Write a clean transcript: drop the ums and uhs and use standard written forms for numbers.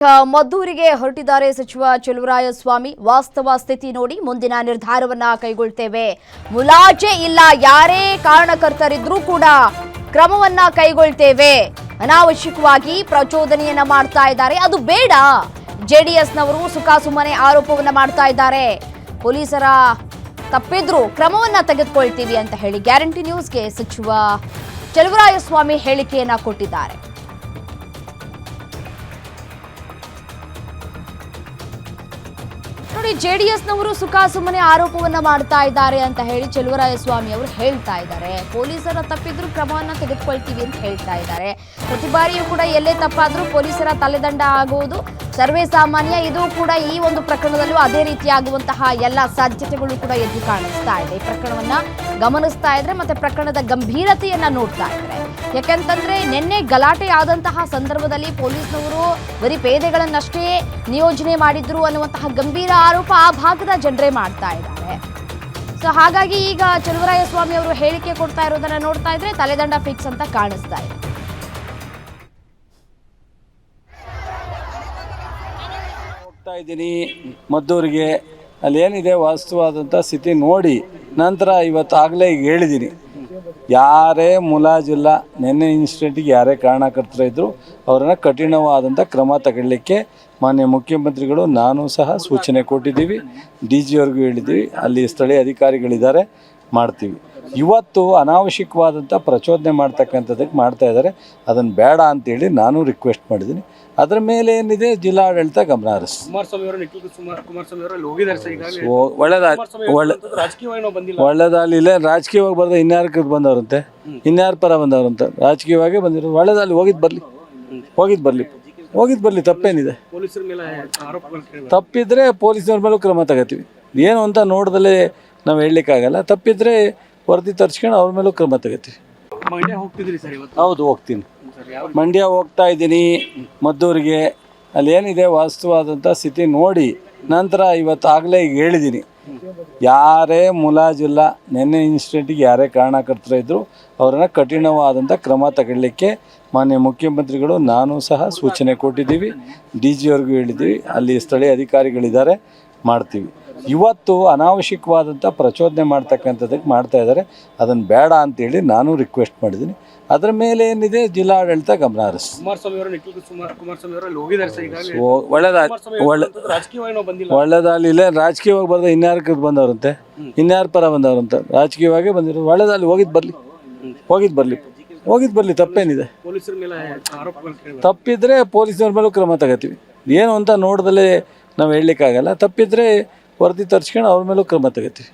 ಮದ್ದೂರಿಗೆ ಹೊರಟಿದ್ದಾರೆ ಸಚಿವ ಚಲುವರಾಯಸ್ವಾಮಿ. ವಾಸ್ತವ ಸ್ಥಿತಿ ನೋಡಿ ಮುಂದಿನ ನಿರ್ಧಾರವನ್ನ ಕೈಗೊಳ್ಳುತ್ತೇವೆ. ಮುಲಾಜೆ ಇಲ್ಲ, ಯಾರೇ ಕಾರಣಕರ್ತರಿದ್ರೂ ಕೂಡ ಕ್ರಮವನ್ನ ಕೈಗೊಳ್ಳುತ್ತೇವೆ. ಅನಾವಶ್ಯಕವಾಗಿ ಪ್ರಚೋದನೆಯನ್ನ ಮಾಡ್ತಾ ಇದ್ದಾರೆ, ಅದು ಬೇಡ. ಜೆಡಿಎಸ್ನವರು ಸುಖಾಸುಮ್ಮನೆ ಆರೋಪವನ್ನ ಮಾಡ್ತಾ ಇದ್ದಾರೆ. ಪೊಲೀಸರ ತಪ್ಪಿದ್ರೂ ಕ್ರಮವನ್ನ ತೆಗೆದುಕೊಳ್ತೀವಿ ಅಂತ ಹೇಳಿ ಗ್ಯಾರಂಟಿ ನ್ಯೂಸ್ಗೆ ಸಚಿವ ಚಲುವರಾಯಸ್ವಾಮಿ ಹೇಳಿಕೆಯನ್ನ ಕೊಟ್ಟಿದ್ದಾರೆ. ನೋಡಿ, ಜೆಡಿಎಸ್ನವರು ಸುಖಾಸುಮ್ಮನೆ ಆರೋಪವನ್ನ ಮಾಡ್ತಾ ಇದ್ದಾರೆ ಅಂತ ಹೇಳಿ ಚಲುವರಾಯಸ್ವಾಮಿ ಅವರು ಹೇಳ್ತಾ ಇದ್ದಾರೆ. ಪೊಲೀಸರ ತಪ್ಪಿದ್ರೂ ಕ್ರಮವನ್ನ ತೆಗೆದುಕೊಳ್ತೀವಿ ಅಂತ ಹೇಳ್ತಾ ಇದ್ದಾರೆ. ಪ್ರತಿ ಬಾರಿಯೂ ಕೂಡ ಎಲ್ಲೇ ತಪ್ಪಾದ್ರೂ ಪೊಲೀಸರ ತಲೆದಂಡ ಆಗುವುದು ಸರ್ವೇ ಸಾಮಾನ್ಯ. ಇದು ಕೂಡ ಈ ಒಂದು ಪ್ರಕರಣದಲ್ಲೂ ಅದೇ ರೀತಿಯಾಗುವಂತಹ ಎಲ್ಲ ಸಾಧ್ಯತೆಗಳು ಕೂಡ ಎದ್ದು ಕಾಣಿಸ್ತಾ ಇದೆ. ಈ ಪ್ರಕರಣವನ್ನ ಗಮನಿಸ್ತಾ ಇದ್ರೆ ಮತ್ತೆ ಪ್ರಕರಣದ ಗಂಭೀರತೆಯನ್ನ ನೋಡ್ತಾ ಇದ್ರೆ, ಯಾಕಂತಂದ್ರೆ ನಿನ್ನೆ ಗಲಾಟೆ ಆದಂತಹ ಸಂದರ್ಭದಲ್ಲಿ ಪೊಲೀಸ್ನವರು ಬರೀ ಪೇದೆಗಳನ್ನಷ್ಟೇ ನಿಯೋಜನೆ ಮಾಡಿದ್ರು ಅನ್ನುವಂತಹ ಗಂಭೀರ ಆರೋಪ ಆ ಭಾಗದ ಜನರೇ ಮಾಡ್ತಾ ಇದ್ದಾರೆ. ಸೊ ಹಾಗಾಗಿ ಈಗ ಚಲುವರಾಯಸ್ವಾಮಿ ಅವರು ಹೇಳಿಕೆ ಕೊಡ್ತಾ ಇರೋದನ್ನ ನೋಡ್ತಾ ಇದ್ರೆ ತಲೆದಂಡ ಫಿಕ್ಸ್ ಅಂತ ಕಾಣಿಸ್ತಾ ಇದೆ. ಹೋಗ್ತಾ ಇದ್ದೀನಿ ಮದ್ದೂರಿಗೆ, ಅಲ್ಲಿ ಏನಿದೆ ವಾಸ್ತವವಾದಂಥ ಸ್ಥಿತಿ ನೋಡಿ ನಂತರ ಇವತ್ತಾಗಲೇ ಈಗ ಹೇಳಿದ್ದೀನಿ, ಯಾರೇ ಮುಲಾಜಿಲ್ಲ. ನಿನ್ನೆ ಇನ್ಸಿಡೆಂಟಿಗೆ ಯಾರೇ ಕಾರಣಕರ್ತರು ಇದ್ದರು ಅವರನ್ನು ಕಠಿಣವಾದಂಥ ಕ್ರಮ ತಗೊಳ್ಳಿಕ್ಕೆ ಮಾನ್ಯ ಮುಖ್ಯಮಂತ್ರಿಗಳು ನಾನು ಸಹ ಸೂಚನೆ ಕೊಟ್ಟಿದ್ದೀವಿ. ಡಿ ಜಿ ಅವ್ರಿಗೂ ಹೇಳಿದ್ದೀವಿ, ಅಲ್ಲಿ ಸ್ಥಳೀಯ ಅಧಿಕಾರಿಗಳಿದ್ದಾರೆ, ಮಾಡ್ತೀವಿ. ಇವತ್ತು ಅನಾವಶ್ಯಕವಾದಂಥ ಪ್ರಚೋದನೆ ಮಾಡ್ತಕ್ಕಂಥದ್ದಕ್ಕೆ ಮಾಡ್ತಾ ಇದ್ದಾರೆ, ಅದನ್ನು ಬೇಡ ಅಂತೇಳಿ ನಾನು ರಿಕ್ವೆಸ್ಟ್ ಮಾಡಿದ್ದೀನಿ. ಅದರ ಮೇಲೆ ಏನಿದೆ ಜಿಲ್ಲಾಡಳಿತ ಗಮನ ಹರಿಸ್ತಾರೆ. ಒಳ್ಳೆದಾಗಲಿಲ್ಲ, ರಾಜಕೀಯವಾಗಿ ಬರೋದು ಇನ್ಯಾರ ಬಂದವ್ರಂತೆ, ಇನ್ಯಾರ ಪರ ಬಂದವ್ರಂತೆ, ರಾಜಕೀಯವಾಗೇ ಬಂದಿರೋದು. ಒಳ್ಳೆದಾಗಲಿ, ಹೋಗಿದ್ದು ಬರಲಿ, ತಪ್ಪೇನಿದೆ? ತಪ್ಪಿದ್ರೆ ಪೊಲೀಸ್ನವ್ರ ಮೇಲೂ ಕ್ರಮ ತಗೋತೀವಿ. ಏನು ಅಂತ ನೋಡ್ದಲೇ ನಾವು ಹೇಳಲಿಕ್ಕಾಗಲ್ಲ. ತಪ್ಪಿದ್ರೆ ವರದಿ ತರಿಸ್ಕೊಂಡು ಅವ್ರ ಮೇಲೂ ಕ್ರಮ ತಗೋತೀವಿ. ಹೌದು, ಹೋಗ್ತೀನಿ. ಮಂಡ್ಯ ಹೋಗ್ತಾ ಇದ್ದೀನಿ ಮದ್ದೂರಿಗೆ, ಅಲ್ಲಿ ಏನಿದೆ ವಾಸ್ತವವಾದಂಥ ಸ್ಥಿತಿ ನೋಡಿ ನಂತರ ಇವತ್ತಾಗಲೇ ಈಗ ಹೇಳಿದ್ದೀನಿ, ಯಾರೇ ಮುಲಾಜಿಲ್ಲ. ನಿನ್ನೆ ಇನ್ಸಿಡೆಂಟಿಗೆ ಯಾರೇ ಕಾರಣಕರ್ತರು ಇದ್ದರು ಅವರನ್ನು ಕಠಿಣವಾದಂಥ ಕ್ರಮ ತಗೊಳ್ಳಿಕ್ಕೆ ಮಾನ್ಯ ಮುಖ್ಯಮಂತ್ರಿಗಳು ನಾನು ಸಹ ಸೂಚನೆ ಕೊಟ್ಟಿದ್ದೀವಿ. ಡಿ ಜಿ ಅವ್ರಿಗೂ ಹೇಳಿದ್ದೀವಿ, ಅಲ್ಲಿ ಸ್ಥಳೀಯ ಅಧಿಕಾರಿಗಳಿದ್ದಾರೆ, ಮಾಡ್ತೀವಿ. ಇವತ್ತು ಅನಾವಶ್ಯಕವಾದಂಥ ಪ್ರಚೋದನೆ ಮಾಡ್ತಕ್ಕಂಥದ್ದಕ್ಕೆ ಮಾಡ್ತಾ ಇದ್ದಾರೆ, ಅದನ್ನು ಬೇಡ ಅಂತೇಳಿ ನಾನು ರಿಕ್ವೆಸ್ಟ್ ಮಾಡಿದ್ದೀನಿ. ಅದರ ಮೇಲೆ ಏನಿದೆ ಜಿಲ್ಲಾಡಳಿತ ಗಮನ ಹರಿಸ್ತಾರೆ. ಒಳ್ಳೆದಾಗಲಿಲ್ಲ, ರಾಜಕೀಯವಾಗಿ ಬರೋದು ಇನ್ಯಾರ ಬಂದವ್ರಂತೆ, ಇನ್ಯಾರ ಪರ ಬಂದವ್ರಂತೆ, ರಾಜಕೀಯವಾಗೇ ಬಂದಿರೋದು. ಒಳ್ಳೆದಾಗಲಿ, ಹೋಗಿದ್ದು ಬರಲಿ, ತಪ್ಪೇನಿದೆ? ತಪ್ಪಿದ್ರೆ ಪೊಲೀಸ್ನವ್ರ ಮೇಲೂ ಕ್ರಮ ತಗೋತೀವಿ. ಏನು ಅಂತ ನೋಡ್ದಲೇ ನಾವು ಹೇಳಲಿಕ್ಕಾಗಲ್ಲ. ತಪ್ಪಿದ್ರೆ ವರದಿ ತರಿಸ್ಕೊಂಡು ಅವ್ರ ಮೇಲೂ ಕ್ರಮ ತಗೋತೀವಿ.